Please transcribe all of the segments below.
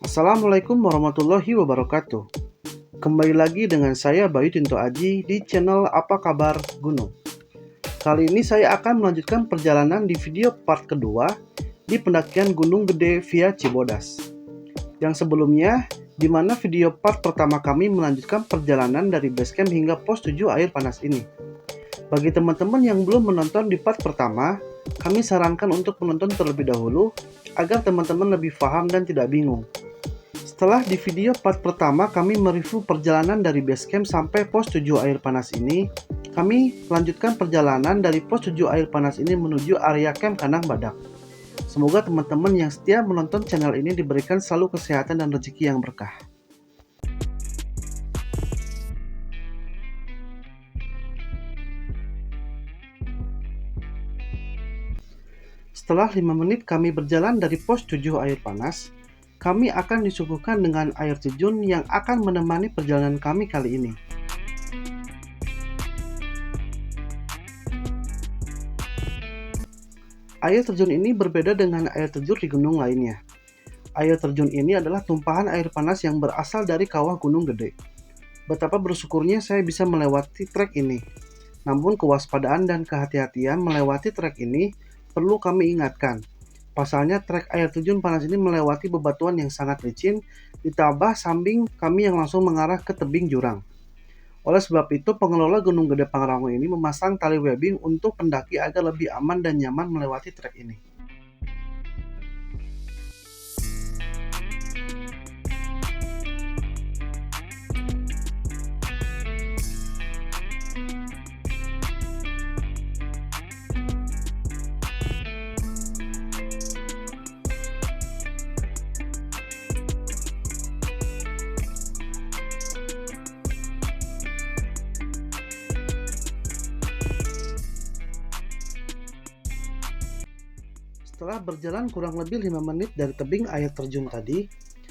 Assalamualaikum warahmatullahi wabarakatuh. Kembali lagi dengan saya Bayu Tinto Aji di channel Apa Kabar Gunung. Kali ini saya akan melanjutkan perjalanan di video part kedua di pendakian Gunung Gede via Cibodas. Yang sebelumnya, di mana video part pertama kami melanjutkan perjalanan dari basecamp hingga pos 7 air panas ini. Bagi teman-teman yang belum menonton di part pertama, kami sarankan untuk menonton terlebih dahulu agar teman-teman lebih paham dan tidak bingung. Setelah di video part pertama kami mereview perjalanan dari basecamp sampai pos 7 air panas ini, kami lanjutkan perjalanan dari pos 7 air panas ini menuju area camp Kandang Badak. Semoga teman-teman yang setia menonton channel ini diberikan selalu kesehatan dan rezeki yang berkah. Setelah 5 menit kami berjalan dari pos 7 air panas, kami akan disuguhkan dengan air terjun yang akan menemani perjalanan kami kali ini. Air terjun ini berbeda dengan air terjun di gunung lainnya. Air terjun ini adalah tumpahan air panas yang berasal dari kawah Gunung Gede. Betapa bersyukurnya saya bisa melewati trek ini. Namun kewaspadaan dan kehati-hatian melewati trek ini perlu kami ingatkan. Pasalnya trek air terjun panas ini melewati bebatuan yang sangat licin, ditambah samping kami yang langsung mengarah ke tebing jurang. Oleh sebab itu, pengelola Gunung Gede Pangrango ini memasang tali webbing untuk pendaki agar lebih aman dan nyaman melewati trek ini. Setelah berjalan kurang lebih 5 menit dari tebing air terjun tadi,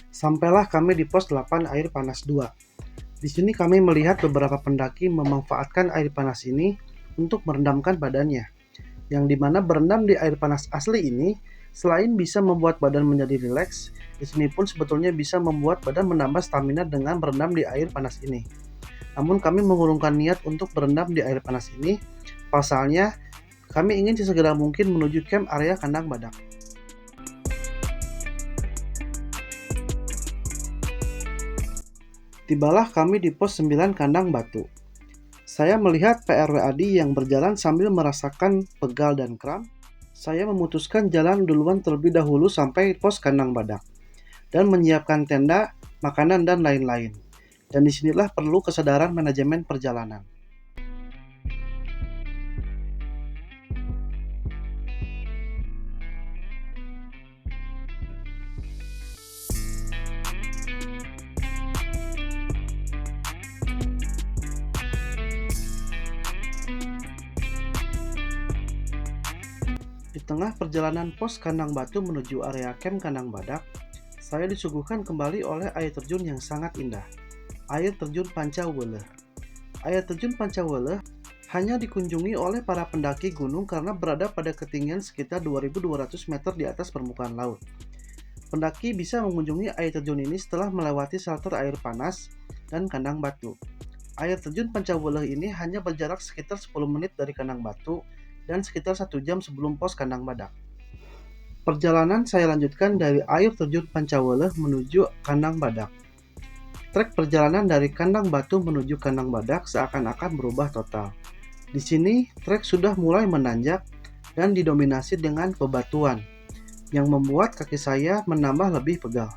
sampailah kami di pos 8 air panas 2. Di sini kami melihat beberapa pendaki memanfaatkan air panas ini untuk merendamkan badannya. Yang dimana berendam di air panas asli ini, selain bisa membuat badan menjadi rileks, di sini pun sebetulnya bisa membuat badan menambah stamina dengan berendam di air panas ini. Namun kami mengurungkan niat untuk berendam di air panas ini, pasalnya kami ingin sesegera mungkin menuju camp area Kandang Badak. Tibalah kami di pos 9 Kandang Batu. Saya melihat PRW Adi yang berjalan sambil merasakan pegal dan kram. Saya memutuskan jalan duluan terlebih dahulu sampai pos Kandang Badak dan menyiapkan tenda, makanan, dan lain-lain. Dan disinilah perlu kesadaran manajemen perjalanan. Di tengah perjalanan pos Kandang Batu menuju area camp Kandang Badak, saya disuguhkan kembali oleh air terjun yang sangat indah. Air terjun Pancawele. Air terjun Pancawele hanya dikunjungi oleh para pendaki gunung karena berada pada ketinggian sekitar 2.200 meter di atas permukaan laut. Pendaki bisa mengunjungi air terjun ini setelah melewati shelter air panas dan Kandang Batu. Air terjun Pancawele ini hanya berjarak sekitar 10 menit dari Kandang Batu dan sekitar 1 jam sebelum pos Kandang Badak. Perjalanan saya lanjutkan dari air terjun Pancawele menuju Kandang Badak. Trek perjalanan dari Kandang Batu menuju Kandang Badak seakan-akan berubah total. Di sini, trek sudah mulai menanjak dan didominasi dengan bebatuan, yang membuat kaki saya menambah lebih pegal.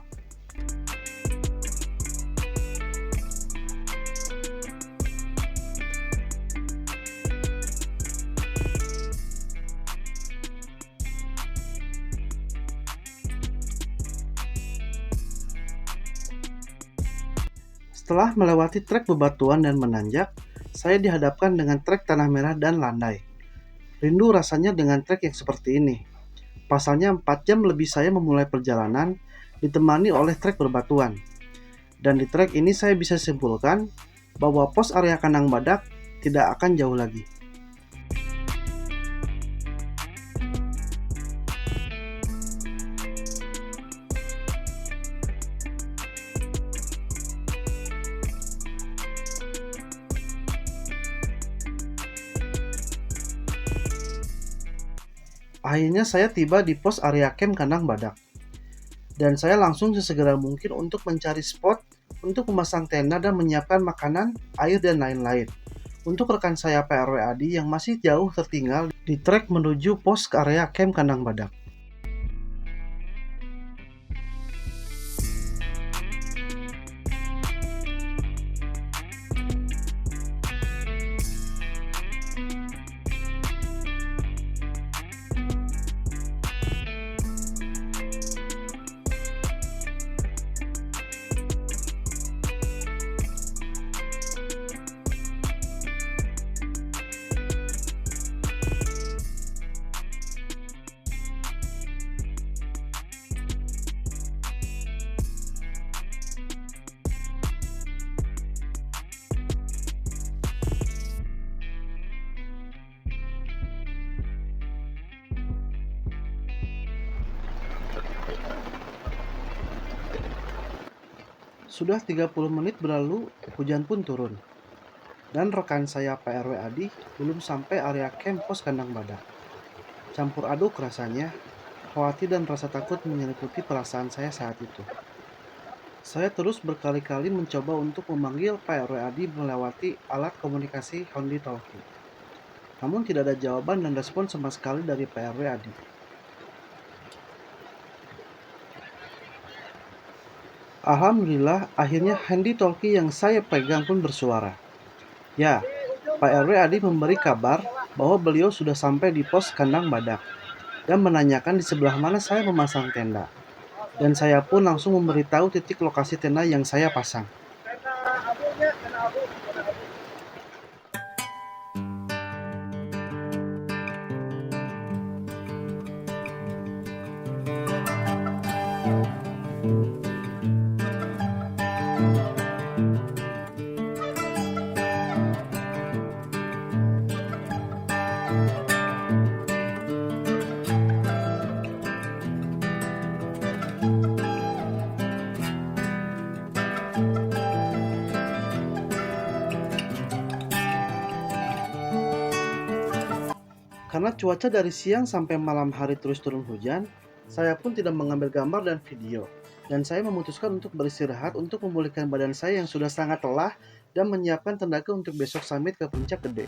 Setelah melewati trek bebatuan dan menanjak, saya dihadapkan dengan trek tanah merah dan landai. Rindu rasanya dengan trek yang seperti ini. Pasalnya 4 jam lebih saya memulai perjalanan, ditemani oleh trek berbatuan. Dan di trek ini saya bisa simpulkan bahwa pos area Kandang Badak tidak akan jauh lagi. Akhirnya saya tiba di pos area camp kandang badak. Dan saya langsung sesegera mungkin untuk mencari spot untuk memasang tenda dan menyiapkan makanan, air, dan lain-lain. Untuk rekan saya PRW Adi yang masih jauh tertinggal di trek menuju pos ke area camp kandang badak. Sudah 30 menit berlalu, hujan pun turun. Dan rekan saya PRW Adi belum sampai area camp pos kandang badak. Campur aduk rasanya, khawatir dan rasa takut menyelimuti perasaan saya saat itu. Saya terus berkali-kali mencoba untuk memanggil PRW Adi melewati alat komunikasi Hondy Talkie. Namun tidak ada jawaban dan respon sama sekali dari PRW Adi. Alhamdulillah, akhirnya Handy Talkie yang saya pegang pun bersuara. Ya, Pak RW Adi memberi kabar bahwa beliau sudah sampai di pos kandang badak dan menanyakan di sebelah mana saya memasang tenda. Dan saya pun langsung memberitahu titik lokasi tenda yang saya pasang. Karena cuaca dari siang sampai malam hari terus turun hujan, saya pun tidak mengambil gambar dan video. Dan saya memutuskan untuk beristirahat untuk memulihkan badan saya yang sudah sangat lelah dan menyiapkan tenaga untuk besok summit ke Puncak Gede.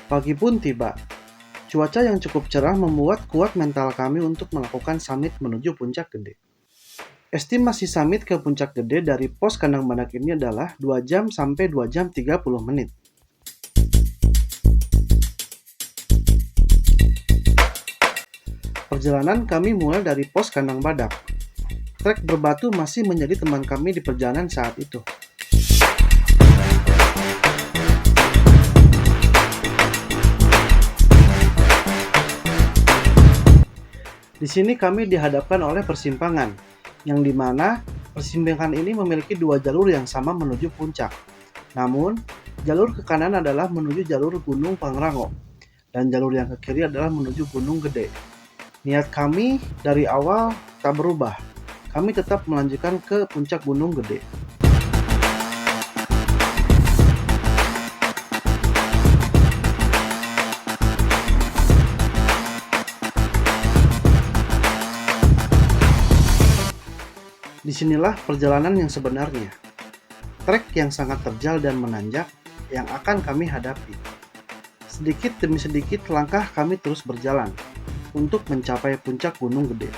Pagi pun tiba. Cuaca yang cukup cerah membuat kuat mental kami untuk melakukan summit menuju Puncak Gede. Estimasi summit ke Puncak Gede dari pos kandang badak ini adalah 2 jam sampai 2 jam 30 menit. Perjalanan kami mulai dari pos kandang badak. Trek berbatu masih menjadi teman kami di perjalanan saat itu. Di sini kami dihadapkan oleh persimpangan, yang dimana persimpangan ini memiliki 2 jalur yang sama menuju puncak. Namun, jalur ke kanan adalah menuju jalur Gunung Pangrango, dan jalur yang ke kiri adalah menuju Gunung Gede. Niat kami dari awal tak berubah. Kami tetap melanjutkan ke puncak Gunung Gede. Disinilah perjalanan yang sebenarnya. Trek yang sangat terjal dan menanjak yang akan kami hadapi. Sedikit demi sedikit langkah kami terus berjalan untuk mencapai puncak Gunung Gede.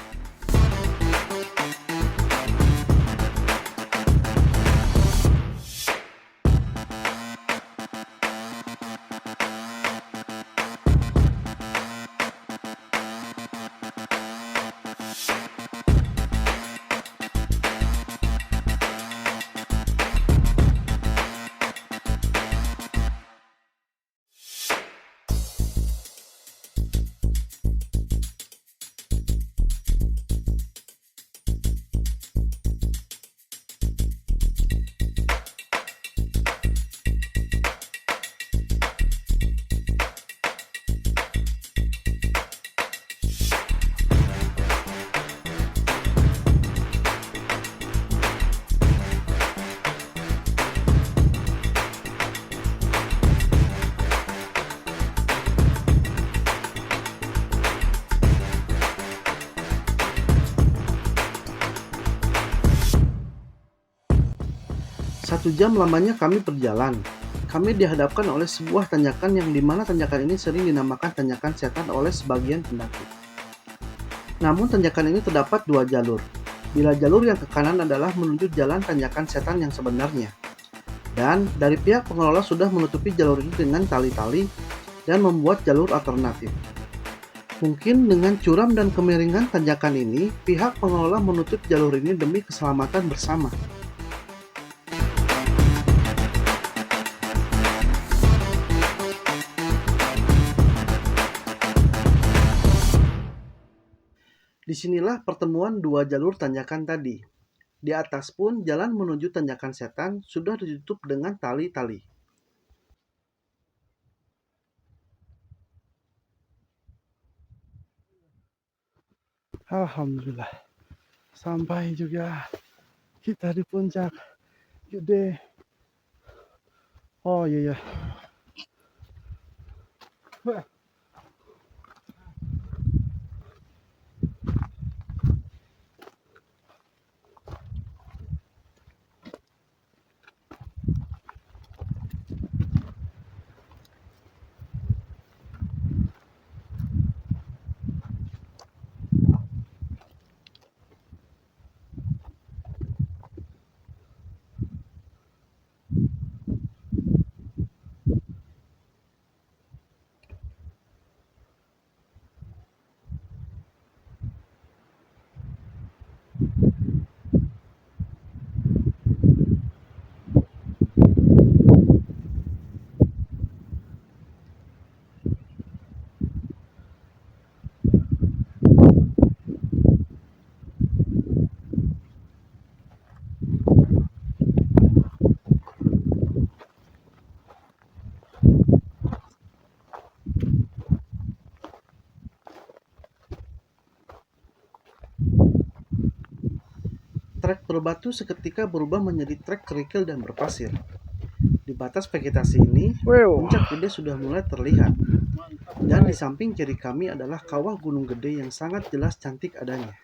1 jam lamanya kami berjalan, kami dihadapkan oleh sebuah tanjakan yang dimana tanjakan ini sering dinamakan tanjakan setan oleh sebagian pendaki. Namun tanjakan ini terdapat 2 jalur. Bila jalur yang ke kanan adalah menuju jalan tanjakan setan yang sebenarnya. Dan dari pihak pengelola sudah menutupi jalur ini dengan tali-tali dan membuat jalur alternatif. Mungkin dengan curam dan kemiringan tanjakan ini, pihak pengelola menutup jalur ini demi keselamatan bersama. Disinilah pertemuan 2 jalur tanjakan tadi. Di atas pun jalan menuju tanjakan setan sudah ditutup dengan tali-tali. Alhamdulillah, sampai juga kita di puncak gede. Oh iya. Trek berbatu seketika berubah menjadi trek kerikil dan berpasir. Di batas vegetasi ini, puncak gede sudah mulai terlihat. Dan di samping kiri kami adalah kawah gunung gede yang sangat jelas cantik adanya.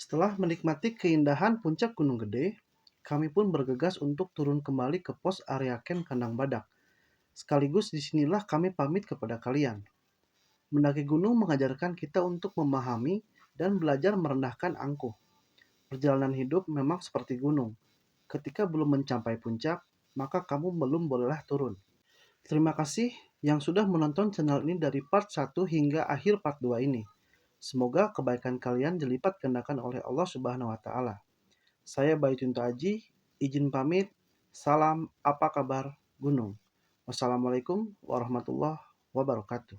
Setelah menikmati keindahan puncak Gunung Gede, kami pun bergegas untuk turun kembali ke pos area camp Kandang Badak. Sekaligus disinilah kami pamit kepada kalian. Mendaki gunung mengajarkan kita untuk memahami dan belajar merendahkan angkuh. Perjalanan hidup memang seperti gunung. Ketika belum mencapai puncak, maka kamu belum bolehlah turun. Terima kasih yang sudah menonton channel ini dari part 1 hingga akhir part 2 ini. Semoga kebaikan kalian dilipat gandakan oleh Allah Subhanahu wa taala. Saya Bayu Tinto Aji, izin pamit. Salam apa kabar gunung. Wassalamualaikum warahmatullahi wabarakatuh.